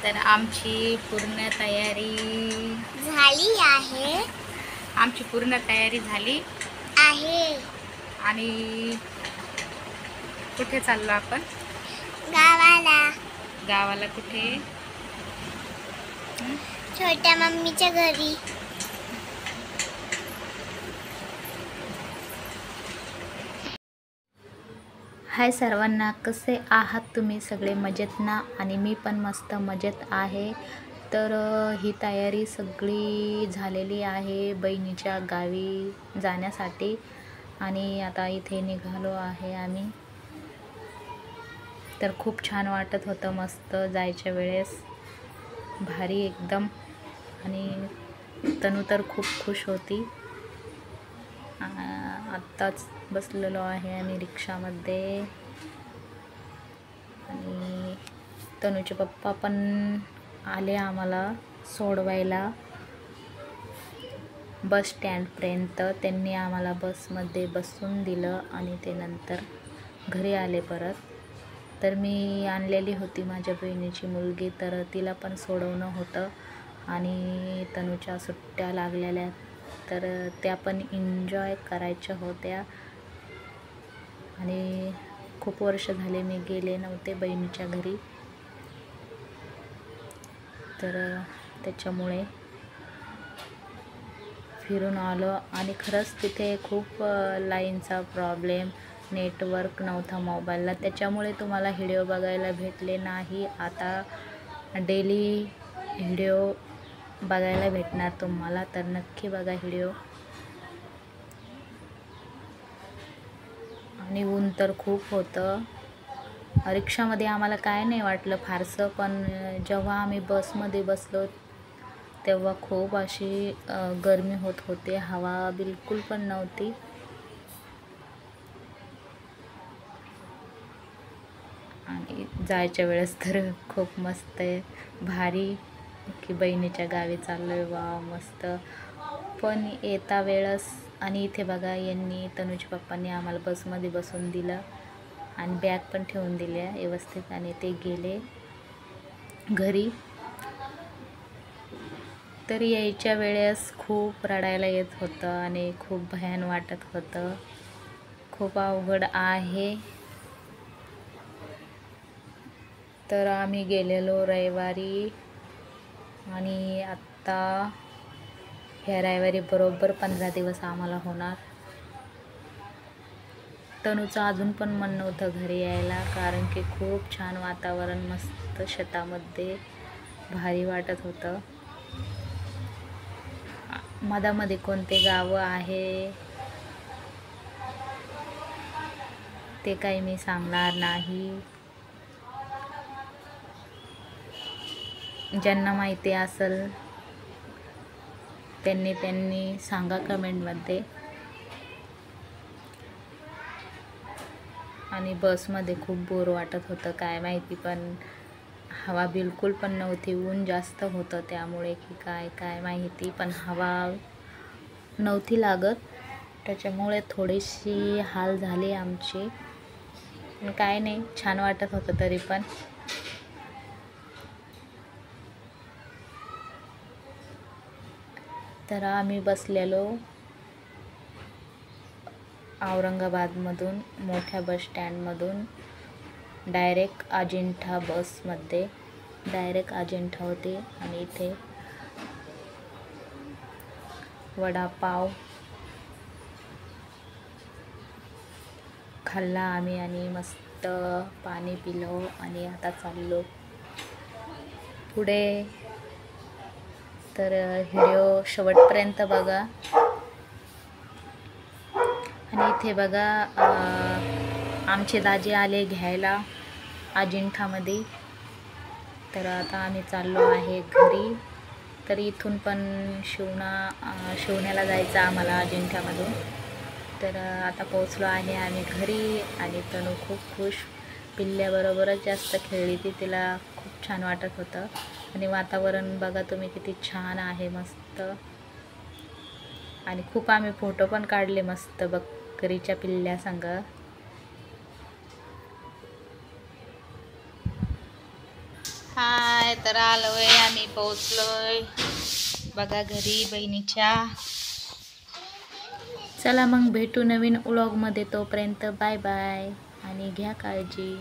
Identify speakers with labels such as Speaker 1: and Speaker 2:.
Speaker 1: तर आमची पूर्ण तयारी
Speaker 2: झाली आहे
Speaker 1: आमची पूर्ण तयारी झाली
Speaker 2: आहे
Speaker 1: आणि कुठे चाललो आपण?
Speaker 2: गावाला,
Speaker 1: गावाला कुठे?
Speaker 2: छोट्या मम्मीच्या घरी.
Speaker 1: हाय सर्वांना, कसे आहात तुम्ही सगळे? मजेत ना? आणि मी पण मस्त मजेत आहे. तर ही तयारी सगळी झालेली आहे बहिणीच्या गावी जाण्यासाठी आणि आता इथे निघालो आहे आम्ही. तर खूप छान वाटत होतं, मस्त जायच्या वेळेस, भारी एकदम. आणि तनू तर खूप खुश होती. आत्ताच बसलेलो आहे आम्ही रिक्षामध्ये आणि तनूचे पप्पा पण आले आम्हाला सोडवायला बस स्टँडपर्यंत. त्यांनी आम्हाला बसमध्ये बसून दिलं आणि ते नंतर घरी आले परत. तर मी आणलेली होती माझ्या बहिणीची मुलगी, तर तिला पण सोडवणं होतं आणि तनूच्या सुट्ट्या लागलेल्या, तर त्या पण एन्जॉय करायच्या होत्या. आणि खूप वर्ष झाले मी गेले नव्हते बहिणीच्या घरी, तर त्याच्यामुळे फिरून आलो. आणि खरंच तिथे खूप लाईनचा प्रॉब्लेम, नेटवर्क नव्हता मोबाईलला, त्याच्यामुळे तुम्हाला व्हिडिओ बघायला भेटले नाही. आता डेली व्हिडिओ बघायला भेटणार तुम्हाला, तर नक्की बघा व्हिडिओ. आणि ऊन तर खूप होतं. रिक्षामध्ये आम्हाला काय नाही वाटलं फारसं, पण जेव्हा आम्ही बसमध्ये बसलो तेव्हा खूप अशी गरमी होत होते, हवा बिलकुल पण नव्हती. आणि जायच्या वेळेस तर खूप मस्त आहे, भारी की बहिणीच्या गावी चाललो आहे, वा मस्त. पण येता वेळेस आणि इथे बघा, यांनी तनूच्या पप्पांनी आम्हाला बसमध्ये बसून दिलं आणि बॅग पण ठेवून दिल्या व्यवस्थित आणि ते गेले घरी. तर यायच्या वेळेस खूप रडायला येत होतं आणि खूप भयान वाटत होतं, खूप अवघड आहे. तर आम्ही गेलेलो रविवारी आणि आत्ता ह्या रविवारी बरोबर 15 दिवस आम्हाला होणार. तनूचं अजून पण मन नव्हतं घरी यायला, कारण की खूप छान वातावरण, मस्त शेतामध्ये भारी वाटत होतं. मधामध्ये कोणते गावं आहे ते काही मी सांगणार नाही. ज्यांना माहिती असेल त्यांनी सांगा कमेंटमध्ये. आणि बसमध्ये खूप बोर वाटत होतं, काय माहिती, पण हवा बिलकुल पण नव्हती. ऊन जास्त होतं त्यामुळे की काय माहिती, पण हवा नव्हती लागत, त्याच्यामुळे थोडीशी हाल झाले आमचे. पण काय नाही, छान वाटत होतं तरी पण. तर आम्ही बसलेलो औरंगाबादमधून मोठ्या बस स्टँडमधून डायरेक्ट अजिंठा बसमध्ये, डायरेक्ट अजिंठा होते. आणि इथे वडापाव खाल्ला आम्ही आणि मस्त पाणी पिलो आणि आता चाललो पुढे. तर व्हिडिओ शेवटपर्यंत बघा. आणि इथे बघा, आमचे दाजी आले घ्यायला अजिंठामध्ये. तर आता आम्ही चाललो आहे घरी. तर इथून पण शिवण्याला जायचं आम्हाला अजिंठ्यामधून. तर आता पोचलो आहे आम्ही घरी आणि तनू खूप खुश, पिल्ल्याबरोबरच जास्त खेळली ती, तिला खूप छान वाटत होतं. आणि वातावरण बघा तुम्ही किती छान आहे, मस्त. आणि खूप आम्ही फोटो पण काढले मस्त बकरीच्या पिल्ल्यासंग. हाय आहे तर आलोय आम्ही, पोहोचलोय बघा घरी बहिणीच्या. चला मग भेटू नवीन व्लॉगमध्ये, तोपर्यंत बाय बाय आणि घ्या काळजी.